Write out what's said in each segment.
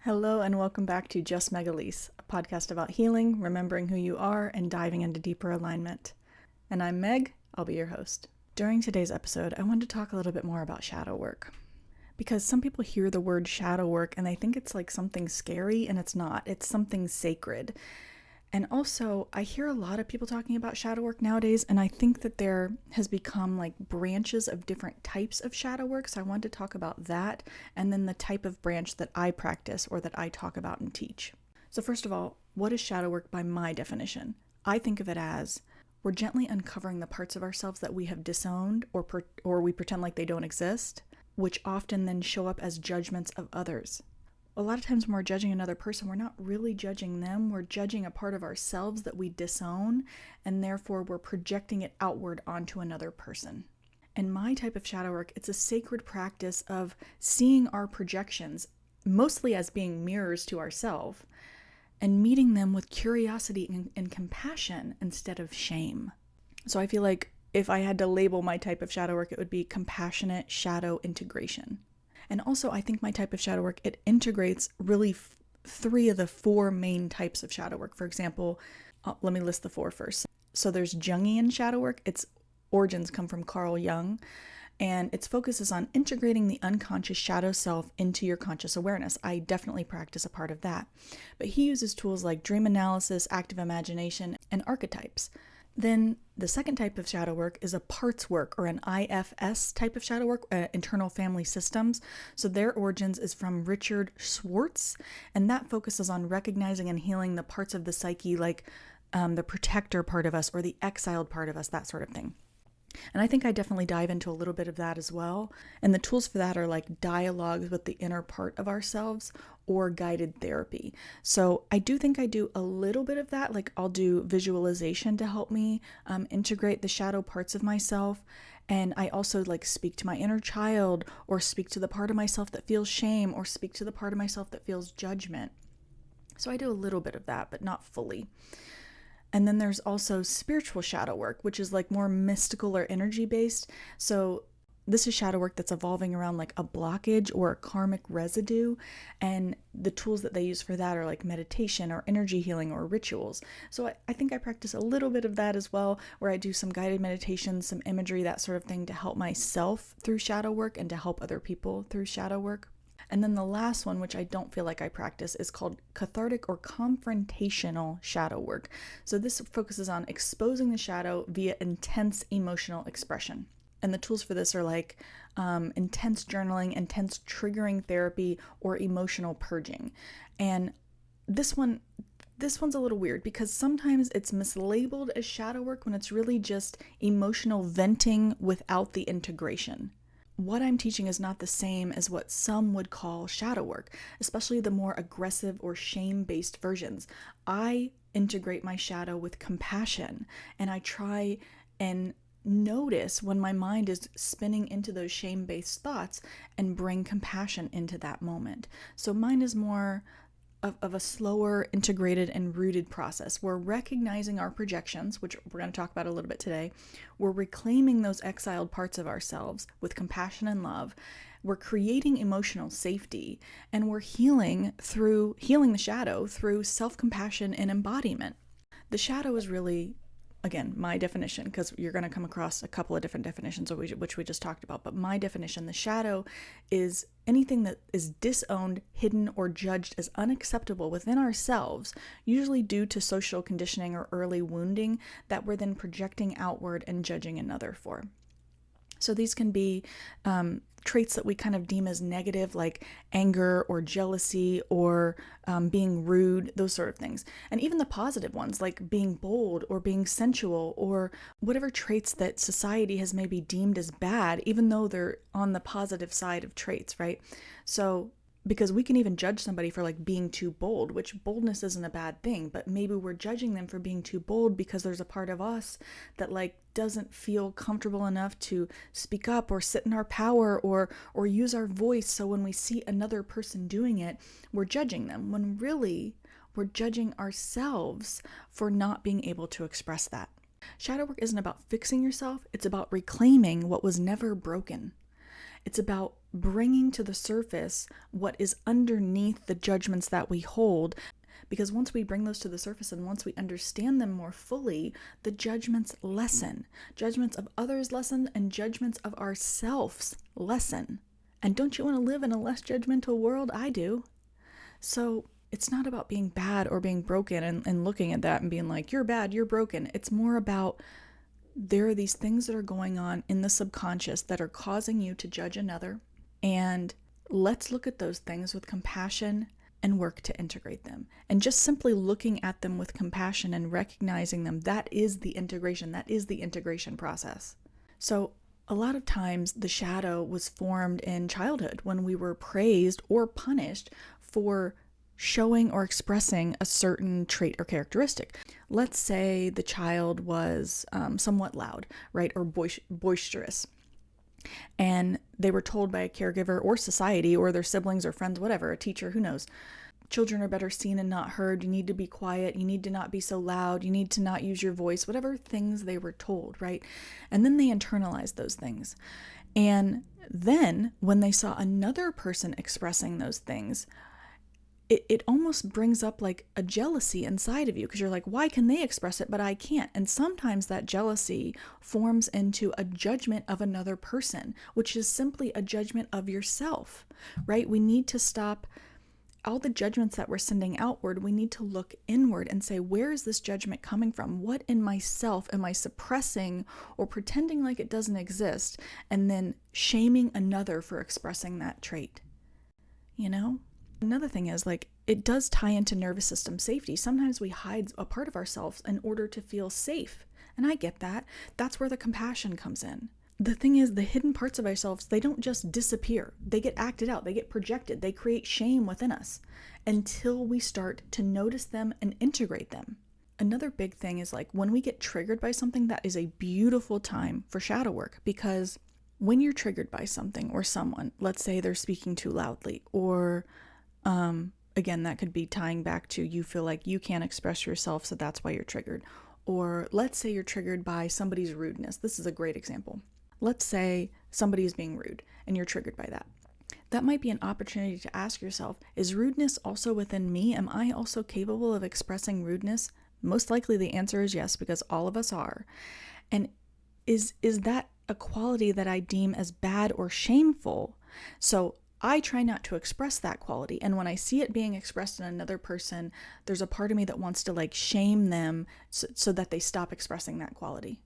Hello and welcome back to Just Megalise, a podcast about healing, remembering who you are, and diving into deeper alignment. And I'm Meg, I'll be your host. During today's episode, I wanted to talk a little bit more about shadow work. Because some people hear the word shadow work and they think it's like something scary, and it's not. It's something sacred. And also, I hear a lot of people talking about shadow work nowadays, and I think that there has become like branches of different types of shadow work. So I wanted to talk about that, and then the type of branch that I practice or that I talk about and teach. So first of all, what is shadow work by my definition? I think of it as we're gently uncovering the parts of ourselves that we have disowned or we pretend like they don't exist, which often then show up as judgments of others. A lot of times when we're judging another person, we're not really judging them. We're judging a part of ourselves that we disown, and therefore we're projecting it outward onto another person. And my type of shadow work, it's a sacred practice of seeing our projections, mostly as being mirrors to ourselves, and meeting them with curiosity and compassion instead of shame. So I feel like if I had to label my type of shadow work, it would be compassionate shadow integration. And also, I think my type of shadow work, it integrates really three of the four main types of shadow work. For example, let me list the four first. So there's Jungian shadow work. Its origins come from Carl Jung, and its focus is on integrating the unconscious shadow self into your conscious awareness. I definitely practice a part of that. But he uses tools like dream analysis, active imagination, and archetypes. Then the second type of shadow work is a parts work, or an IFS type of shadow work, internal family systems. So their origins is from Richard Schwartz, and that focuses on recognizing and healing the parts of the psyche like the protector part of us or the exiled part of us, that sort of thing. And I think I definitely dive into a little bit of that as well. And the tools for that are like dialogues with the inner part of ourselves or guided therapy. So I do think I do a little bit of that. Like I'll do visualization to help me integrate the shadow parts of myself. And I also like speak to my inner child, or speak to the part of myself that feels shame, or speak to the part of myself that feels judgment. So I do a little bit of that, but not fully. And then there's also spiritual shadow work, which is like more mystical or energy based. So this is shadow work that's evolving around like a blockage or a karmic residue. And the tools that they use for that are like meditation or energy healing or rituals. So I think I practice a little bit of that as well, where I do some guided meditations, some imagery, that sort of thing to help myself through shadow work and to help other people through shadow work. And then the last one, which I don't feel like I practice, is called cathartic or confrontational shadow work. So this focuses on exposing the shadow via intense emotional expression. And the tools for this are like intense journaling, intense triggering therapy, or emotional purging. And this one's a little weird because sometimes it's mislabeled as shadow work when it's really just emotional venting without the integration. What I'm teaching is not the same as what some would call shadow work, especially the more aggressive or shame-based versions. I integrate my shadow with compassion, and I try and notice when my mind is spinning into those shame-based thoughts and bring compassion into that moment. So mine is more of a slower, integrated, and rooted process. We're recognizing our projections, which we're going to talk about a little bit today. We're reclaiming those exiled parts of ourselves with compassion and love. We're creating emotional safety, and we're healing the shadow through self-compassion and embodiment. The shadow is really, again, my definition, because you're going to come across a couple of different definitions, which we just talked about. But my definition, the shadow is anything that is disowned, hidden, or judged as unacceptable within ourselves, usually due to social conditioning or early wounding that we're then projecting outward and judging another for. So these can be traits that we kind of deem as negative, like anger or jealousy or being rude, those sort of things. And even the positive ones, like being bold or being sensual, or whatever traits that society has maybe deemed as bad, even though they're on the positive side of traits, right? So because we can even judge somebody for like being too bold, which boldness isn't a bad thing, but maybe we're judging them for being too bold because there's a part of us that like doesn't feel comfortable enough to speak up or sit in our power or use our voice. So when we see another person doing it, we're judging them, when really we're judging ourselves for not being able to express that. Shadow work isn't about fixing yourself, it's about reclaiming what was never broken. It's about bringing to the surface what is underneath the judgments that we hold. Because once we bring those to the surface and once we understand them more fully, the judgments lessen. Judgments of others lessen, and judgments of ourselves lessen. And don't you want to live in a less judgmental world? I do. So it's not about being bad or being broken and looking at that and being like, you're bad, you're broken. It's more about there are these things that are going on in the subconscious that are causing you to judge another. And let's look at those things with compassion and work to integrate them. And just simply looking at them with compassion and recognizing them, that is the integration. That is the integration process. So a lot of times the shadow was formed in childhood when we were praised or punished for showing or expressing a certain trait or characteristic. Let's say the child was somewhat loud, right, or boisterous. And they were told by a caregiver or society or their siblings or friends, whatever, a teacher, who knows. Children are better seen and not heard. You need to be quiet. You need to not be so loud. You need to not use your voice, whatever things they were told, right? And then they internalized those things. And then when they saw another person expressing those things, it almost brings up like a jealousy inside of you, because you're like, why can they express it, but I can't? And sometimes that jealousy forms into a judgment of another person, which is simply a judgment of yourself, right? We need to stop all the judgments that we're sending outward. We need to look inward and say, where is this judgment coming from? What in myself am I suppressing or pretending like it doesn't exist, and then shaming another for expressing that trait, you know? Another thing is, like, it does tie into nervous system safety. Sometimes we hide a part of ourselves in order to feel safe. And I get that. That's where the compassion comes in. The thing is, the hidden parts of ourselves, they don't just disappear. They get acted out. They get projected. They create shame within us until we start to notice them and integrate them. Another big thing is, like, when we get triggered by something, that is a beautiful time for shadow work, because when you're triggered by something or someone, let's say they're speaking too loudly, or again, that could be tying back to you feel like you can't express yourself, so that's why you're triggered. Or let's say you're triggered by somebody's rudeness. This is a great example. Let's say somebody is being rude and you're triggered by that. That might be an opportunity to ask yourself, is rudeness also within me? Am I also capable of expressing rudeness? Most likely the answer is yes, because all of us are. And is that a quality that I deem as bad or shameful? So I try not to express that quality. And when I see it being expressed in another person, there's a part of me that wants to like shame them so that they stop expressing that quality.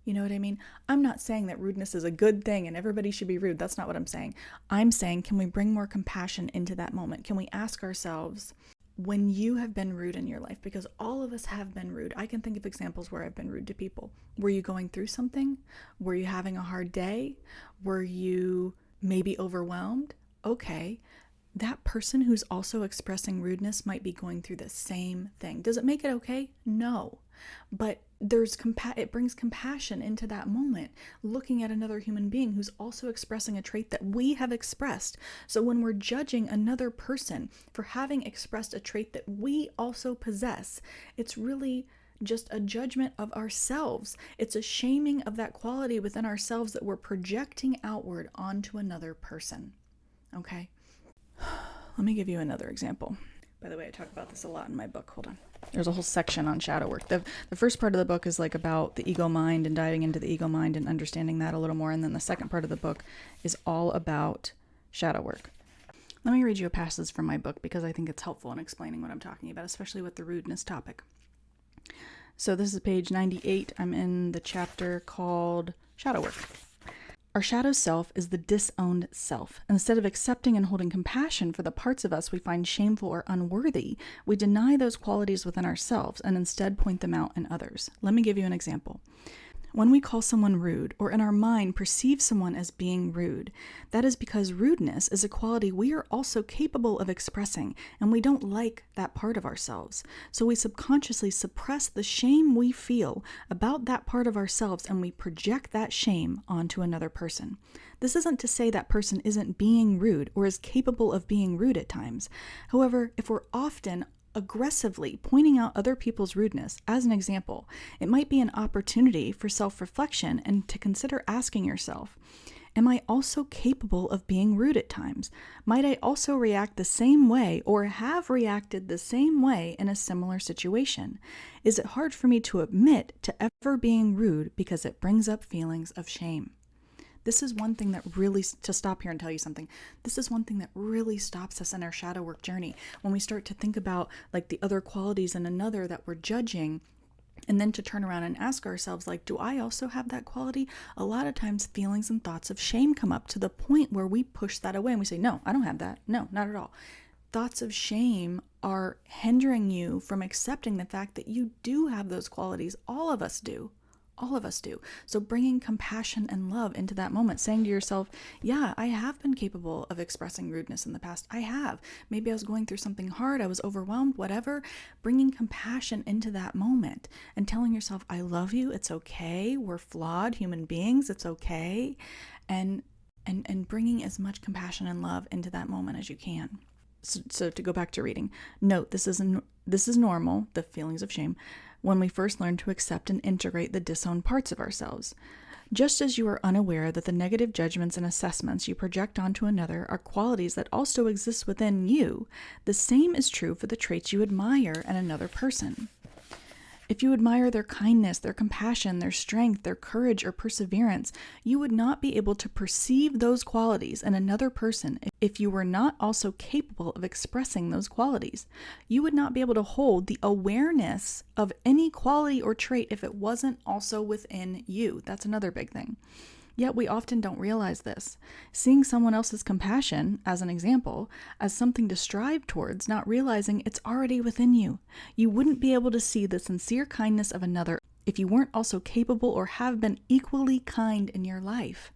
You know what I mean? I'm not saying that rudeness is a good thing and everybody should be rude. That's not what I'm saying. I'm saying, can we bring more compassion into that moment? Can we ask ourselves, when you have been rude in your life, because all of us have been rude. I can think of examples where I've been rude to people. Were you going through something? Were you having a hard day? Were you maybe overwhelmed? Okay, that person who's also expressing rudeness might be going through the same thing. Does it make it okay? No. But it brings compassion into that moment, looking at another human being who's also expressing a trait that we have expressed. So when we're judging another person for having expressed a trait that we also possess, it's really just a judgment of ourselves. It's a shaming of that quality within ourselves that we're projecting outward onto another person. Okay, let me give you another example. By the way, I talk about this a lot in my book. Hold on. There's a whole section on shadow work. The first part of the book is like about the ego mind and diving into the ego mind and understanding that a little more. And then the second part of the book is all about shadow work. Let me read you a passage from my book because I think it's helpful in explaining what I'm talking about, especially with the rudeness topic. So this is page 98. I'm in the chapter called Shadow Work. Our shadow self is the disowned self. Instead of accepting and holding compassion for the parts of us we find shameful or unworthy, we deny those qualities within ourselves and instead point them out in others. Let me give you an example. When we call someone rude, or in our mind perceive someone as being rude, that is because rudeness is a quality we are also capable of expressing, and we don't like that part of ourselves. So we subconsciously suppress the shame we feel about that part of ourselves, and we project that shame onto another person. This isn't to say that person isn't being rude or is capable of being rude at times. However, if we're often aggressively pointing out other people's rudeness, as an example, it might be an opportunity for self-reflection and to consider asking yourself, Am I also capable of being rude at times? Might I also react the same way or have reacted the same way in a similar situation? Is it hard for me to admit to ever being rude because it brings up feelings of shame? This is one thing that really, to stop here and tell you something, this is one thing that really stops us in our shadow work journey. When we start to think about like the other qualities in another that we're judging, and then to turn around and ask ourselves, like, do I also have that quality? A lot of times feelings and thoughts of shame come up to the point where we push that away and we say, no, I don't have that. No, not at all. Thoughts of shame are hindering you from accepting the fact that you do have those qualities. All of us do. All of us do. So bringing compassion and love into that moment, saying to yourself, yeah, I have been capable of expressing rudeness in the past. I have. Maybe I was going through something hard. I was overwhelmed, whatever. Bringing compassion into that moment and telling yourself, I love you. It's okay. We're flawed human beings. It's okay. And bringing as much compassion and love into that moment as you can. So to go back to reading, note, this is normal, the feelings of shame, when we first learn to accept and integrate the disowned parts of ourselves. Just as you are unaware that the negative judgments and assessments you project onto another are qualities that also exist within you, the same is true for the traits you admire in another person. If you admire their kindness, their compassion, their strength, their courage, or perseverance, you would not be able to perceive those qualities in another person if you were not also capable of expressing those qualities. You would not be able to hold the awareness of any quality or trait if it wasn't also within you. That's another big thing. Yet we often don't realize this. Seeing someone else's compassion, as an example, as something to strive towards, not realizing it's already within you. You wouldn't be able to see the sincere kindness of another if you weren't also capable or have been equally kind in your life.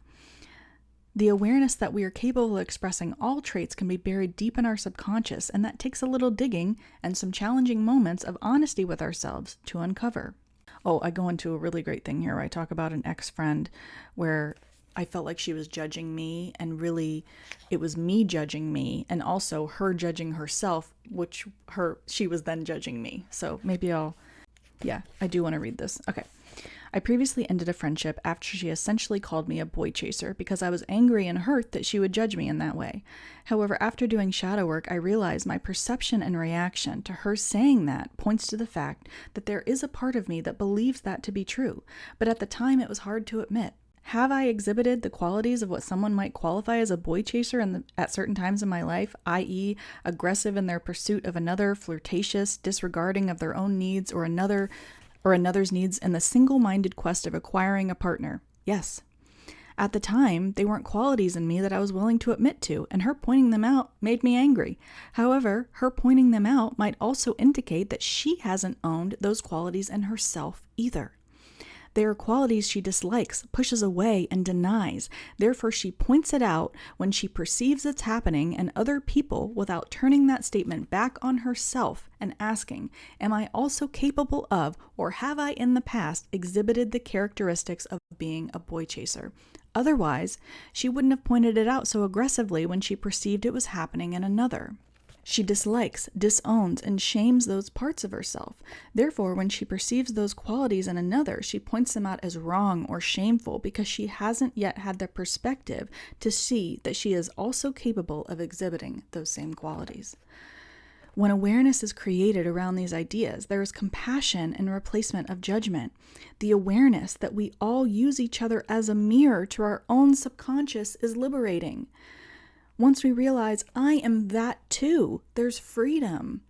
The awareness that we are capable of expressing all traits can be buried deep in our subconscious, and that takes a little digging and some challenging moments of honesty with ourselves to uncover. Oh, I go into a really great thing here where I talk about an ex-friend where I felt like she was judging me, and really it was me judging me and also her judging herself, she was then judging me. So maybe I do want to read this. Okay. I previously ended a friendship after she essentially called me a boy chaser because I was angry and hurt that she would judge me in that way. However, after doing shadow work, I realized my perception and reaction to her saying that points to the fact that there is a part of me that believes that to be true, but at the time it was hard to admit. Have I exhibited the qualities of what someone might qualify as a boy chaser at certain times in my life, i.e., aggressive in their pursuit of another, flirtatious, disregarding of their own needs or another's needs in the single-minded quest of acquiring a partner? Yes. At the time, they weren't qualities in me that I was willing to admit to, and her pointing them out made me angry. However, her pointing them out might also indicate that she hasn't owned those qualities in herself either. They are qualities she dislikes, pushes away, and denies. Therefore, she points it out when she perceives it's happening in other people without turning that statement back on herself and asking, am I also capable of, or have I in the past exhibited the characteristics of being a boy chaser? Otherwise, she wouldn't have pointed it out so aggressively when she perceived it was happening in another. She dislikes, disowns, and shames those parts of herself. Therefore, when she perceives those qualities in another, she points them out as wrong or shameful because she hasn't yet had the perspective to see that she is also capable of exhibiting those same qualities. When awareness is created around these ideas, there is compassion in replacement of judgment. The awareness that we all use each other as a mirror to our own subconscious is liberating. Once we realize I am that too, there's freedom.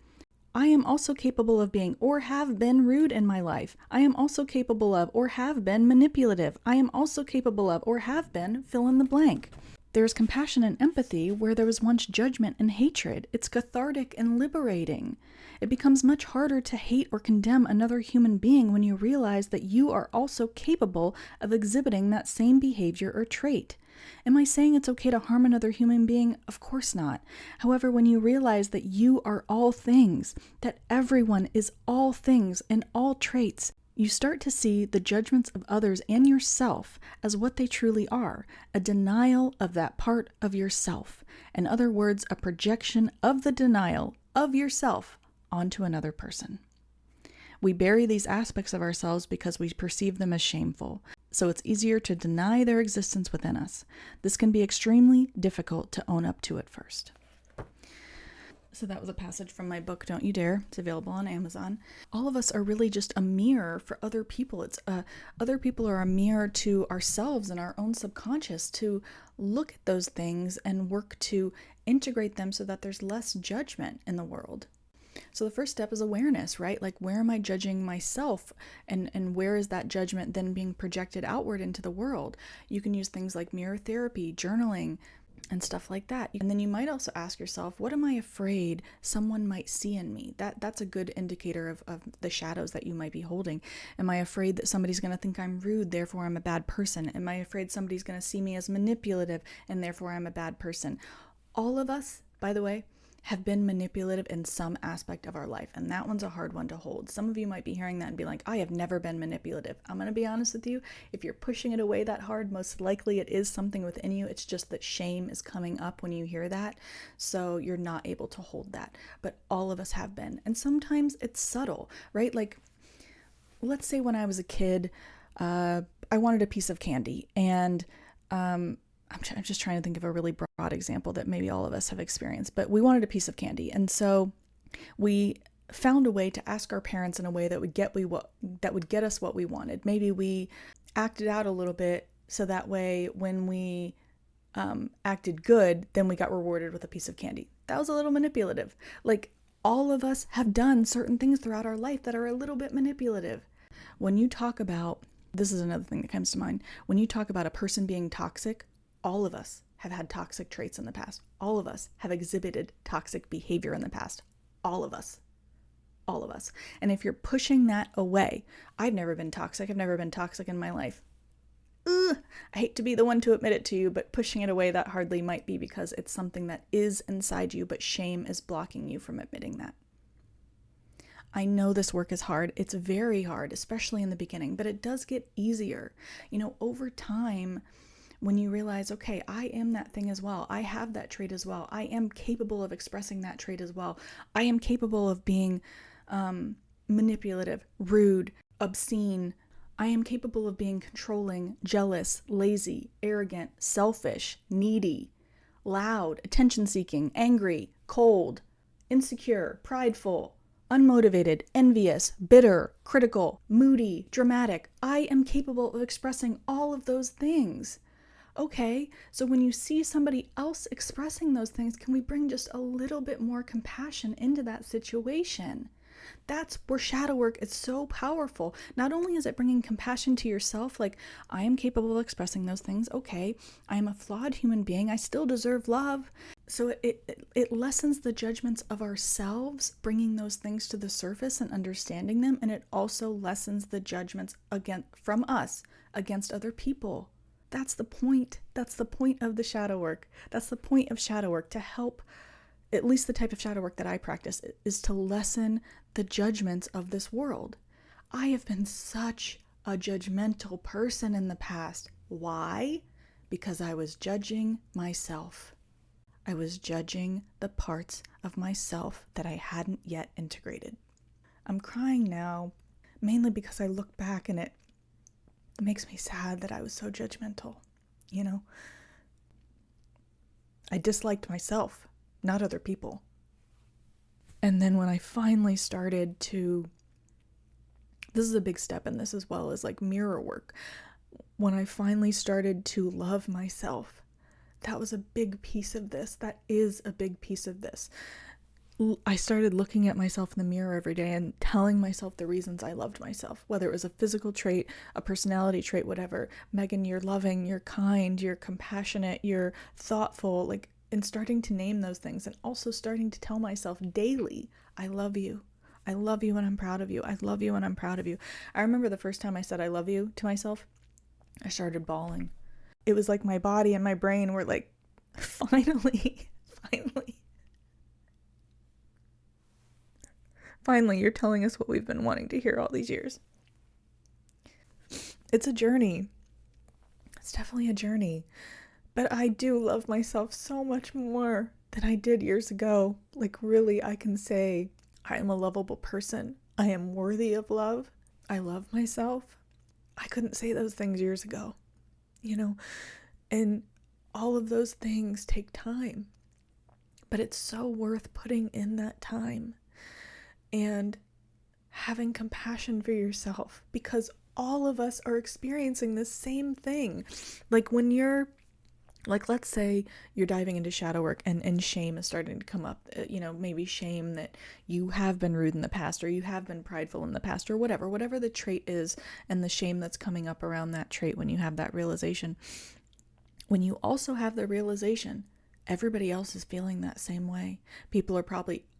I am also capable of being or have been rude in my life. I am also capable of or have been manipulative. I am also capable of or have been fill in the blank. There's compassion and empathy where there was once judgment and hatred. It's cathartic and liberating. It becomes much harder to hate or condemn another human being when you realize that you are also capable of exhibiting that same behavior or trait. Am I saying it's okay to harm another human being? Of course not. However, when you realize that you are all things, that everyone is all things and all traits, you start to see the judgments of others and yourself as what they truly are, a denial of that part of yourself. In other words, a projection of the denial of yourself onto another person. We bury these aspects of ourselves because we perceive them as shameful. so it's easier to deny their existence within us. This can be extremely difficult to own up to at first. So that was a passage from my book, Don't You Dare. It's available on Amazon. All of us are really just a mirror for other people. Other people are a mirror to ourselves and our own subconscious, to look at those things and work to integrate them so that there's less judgment in the world. So the first step is awareness, right? Like, where am I judging myself? And where is that judgment then being projected outward into the world? You can use things like mirror therapy, journaling, and stuff like that. And then you might also ask yourself, what am I afraid someone might see in me? That's a good indicator of the shadows that you might be holding. Am I afraid that somebody's going to think I'm rude, therefore I'm a bad person? Am I afraid somebody's going to see me as manipulative, and therefore I'm a bad person? All of us, by the way, have been manipulative in some aspect of our life, and that one's a hard one to hold. Some of you might be hearing that and be like, I have never been manipulative. I'm going to be honest with you. If you're pushing it away that hard, most likely it is something within you. It's just that shame is coming up when you hear that, so you're not able to hold that. But all of us have been, and sometimes it's subtle, right? Like, let's say when I was a kid, I wanted a piece of candy, and I'm just trying to think of a really broad example that maybe all of us have experienced, but we wanted a piece of candy. And so we found a way to ask our parents in a way that would get us what we wanted. Maybe we acted out a little bit so that way when we acted good, then we got rewarded with a piece of candy. That was a little manipulative. Like, all of us have done certain things throughout our life that are a little bit manipulative. When you talk about, this is another thing that comes to mind, when you talk about a person being toxic, all of us have had toxic traits in the past. All of us have exhibited toxic behavior in the past. All of us. All of us. And if you're pushing that away, I've never been toxic. I've never been toxic in my life. I hate to be the one to admit it to you, but pushing it away that hardly might be because it's something that is inside you, but shame is blocking you from admitting that. I know this work is hard. It's very hard, especially in the beginning, but it does get easier. Over time, when you realize, okay, I am that thing as well. I have that trait as well. I am capable of expressing that trait as well. I am capable of being manipulative, rude, obscene. I am capable of being controlling, jealous, lazy, arrogant, selfish, needy, loud, attention-seeking, angry, cold, insecure, prideful, unmotivated, envious, bitter, critical, moody, dramatic. I am capable of expressing all of those things. Okay, so when you see somebody else expressing those things, can we bring just a little bit more compassion into that situation? That's where shadow work is so powerful. Not only is it bringing compassion to yourself, like, I am capable of expressing those things. Okay, I am a flawed human being. I still deserve love. So it lessens the judgments of ourselves, bringing those things to the surface and understanding them. And it also lessens the judgments from us against other people. That's the point. That's the point of the shadow work. That's the point of shadow work, to help, at least the type of shadow work that I practice, is to lessen the judgments of this world. I have been such a judgmental person in the past. Why? Because I was judging myself. I was judging the parts of myself that I hadn't yet integrated. I'm crying now, mainly because I look back and it makes me sad that I was so judgmental. I disliked myself, not other people. And then when I finally started to, this is a big step in this as well as like mirror work. When I finally started to love myself, that was a big piece of this. That is a big piece of this. I started looking at myself in the mirror every day and telling myself the reasons I loved myself, whether it was a physical trait, a personality trait, whatever. Megan, you're loving, you're kind, you're compassionate, you're thoughtful, and starting to name those things, and also starting to tell myself daily, I love you. I love you and I'm proud of you. I love you and I'm proud of you. I remember the first time I said I love you to myself, I started bawling. It was like my body and my brain were like, finally, you're telling us what we've been wanting to hear all these years. It's a journey. It's definitely a journey. But I do love myself so much more than I did years ago. Really, I can say I am a lovable person. I am worthy of love. I love myself. I couldn't say those things years ago, and all of those things take time, but it's so worth putting in that time and having compassion for yourself, because all of us are experiencing the same thing. Let's say you're diving into shadow work and shame is starting to come up, maybe shame that you have been rude in the past, or you have been prideful in the past, or whatever the trait is, and the shame that's coming up around that trait when you have that realization. When you also have the realization, everybody else is feeling that same way.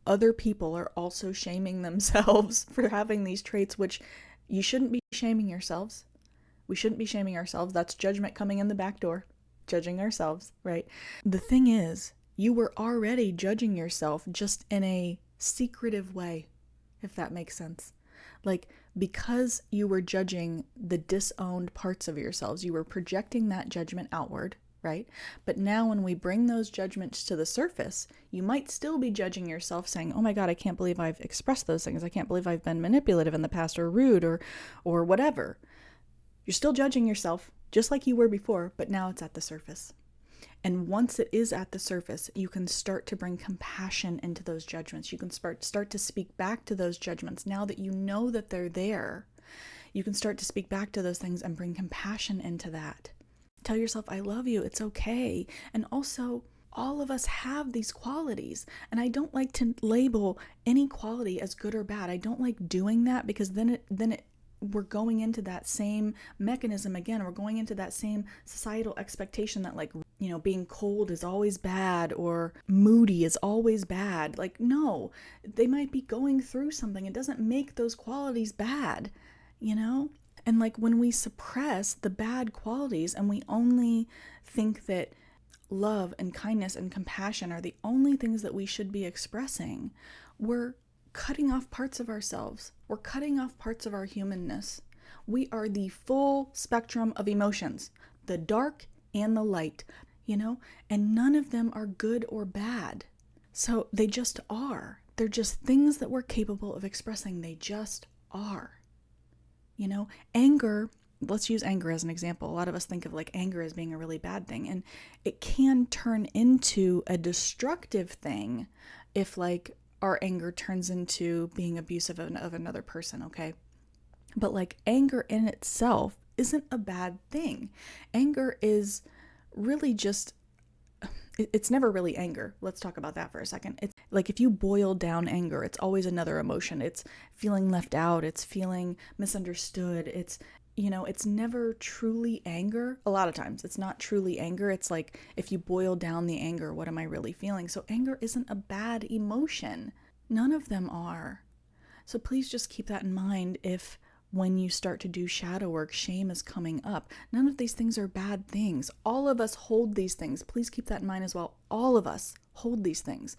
Other people are also shaming themselves for having these traits, which you shouldn't be shaming yourselves. We shouldn't be shaming ourselves. That's judgment coming in the back door, judging ourselves, right? The thing is, you were already judging yourself, just in a secretive way, if that makes sense. Because you were judging the disowned parts of yourselves, you were projecting that judgment outward, right? But now when we bring those judgments to the surface, you might still be judging yourself, saying, oh my God, I can't believe I've expressed those things. I can't believe I've been manipulative in the past, or rude, or whatever. You're still judging yourself, just like you were before, but now it's at the surface. And once it is at the surface, you can start to bring compassion into those judgments. You can start to speak back to those judgments. Now that you know that they're there, you can start to speak back to those things and bring compassion into that. Tell yourself, I love you, it's okay. And also, all of us have these qualities. And I don't like to label any quality as good or bad. I don't like doing that, because then we're going into that same mechanism again. We're going into that same societal expectation that being cold is always bad, or moody is always bad. No, they might be going through something. It doesn't make those qualities bad, And when we suppress the bad qualities and we only think that love and kindness and compassion are the only things that we should be expressing, we're cutting off parts of ourselves. We're cutting off parts of our humanness. We are the full spectrum of emotions, the dark and the light, and none of them are good or bad. So they just are. They're just things that we're capable of expressing. They just are. Anger, let's use anger as an example. A lot of us think of anger as being a really bad thing, and it can turn into a destructive thing if our anger turns into being abusive of another person, okay? But anger in itself isn't a bad thing. Anger is really just, it's never really anger. Let's talk about that for a second. It's if you boil down anger, it's always another emotion. It's feeling left out. It's feeling misunderstood. It's never truly anger. A lot of times it's not truly anger. It's if you boil down the anger, what am I really feeling? So anger isn't a bad emotion. None of them are. So please just keep that in mind. If when you start to do shadow work, shame is coming up, none of these things are bad things. All of us hold these things. Please keep that in mind as well. All of us hold these things.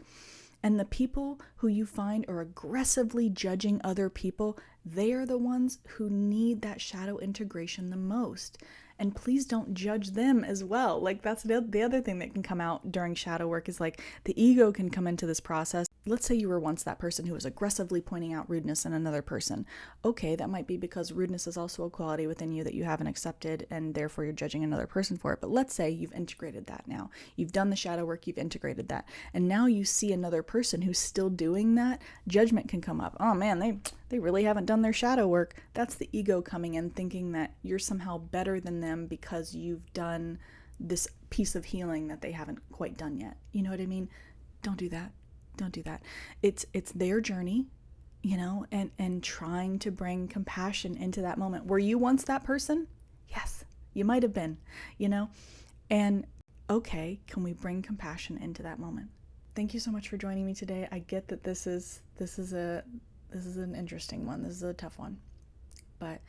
And the people who you find are aggressively judging other people, they are the ones who need that shadow integration the most. And please don't judge them as well. That's the other thing that can come out during shadow work is the ego can come into this process. Let's say you were once that person who was aggressively pointing out rudeness in another person. Okay, that might be because rudeness is also a quality within you that you haven't accepted, and therefore you're judging another person for it. But let's say you've integrated that now. You've done the shadow work, you've integrated that. And now you see another person who's still doing that, judgment can come up. Oh man, they really haven't done their shadow work. That's the ego coming in, thinking that you're somehow better than them because you've done this piece of healing that they haven't quite done yet. You know what I mean? Don't do that. Don't do that. It's their journey, and trying to bring compassion into that moment. Were you once that person? Yes, you might have been, and okay, can we bring compassion into that moment? Thank you so much for joining me today. I get that this is an interesting one. This is a tough one, but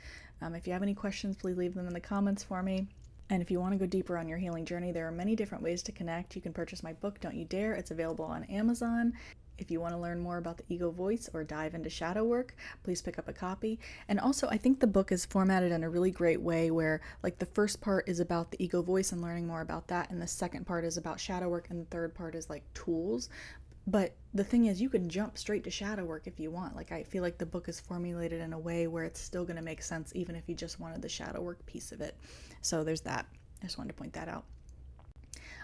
if you have any questions, please leave them in the comments for me. And if you want to go deeper on your healing journey, there are many different ways to connect. You can purchase my book, Don't You Dare. It's available on Amazon. If you want to learn more about the ego voice or dive into shadow work, please pick up a copy. And also, I think the book is formatted in a really great way where the first part is about the ego voice and learning more about that, and the second part is about shadow work, and the third part is tools. But the thing is, you can jump straight to shadow work if you want. Like, I feel like the book is formulated in a way where it's still going to make sense even if you just wanted the shadow work piece of it. So there's that. I just wanted to point that out.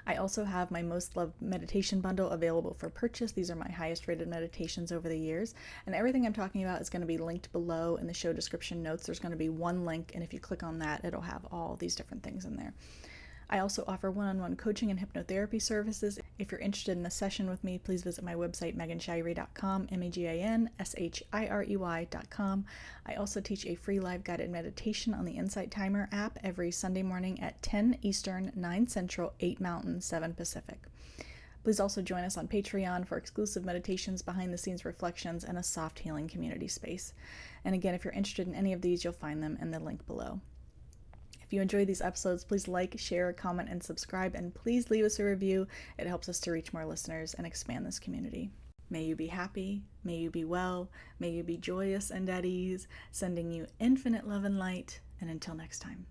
I also have my Most Loved Meditation Bundle available for purchase. These are my highest rated meditations over the years. And everything I'm talking about is going to be linked below in the show description notes. There's going to be one link, and if you click on that, it'll have all these different things in there. I also offer one-on-one coaching and hypnotherapy services. If you're interested in a session with me, please visit my website, meganshirey.com, meganshirey.com. I also teach a free live guided meditation on the Insight Timer app every Sunday morning at 10 Eastern, 9 Central, 8 Mountain, 7 Pacific. Please also join us on Patreon for exclusive meditations, behind-the-scenes reflections, and a soft healing community space. And again, if you're interested in any of these, you'll find them in the link below. If you enjoyed these episodes, please like, share, comment, and subscribe, and please leave us a review. It helps us to reach more listeners and expand this community. May you be happy, may you be well, may you be joyous and at ease, sending you infinite love and light, and until next time.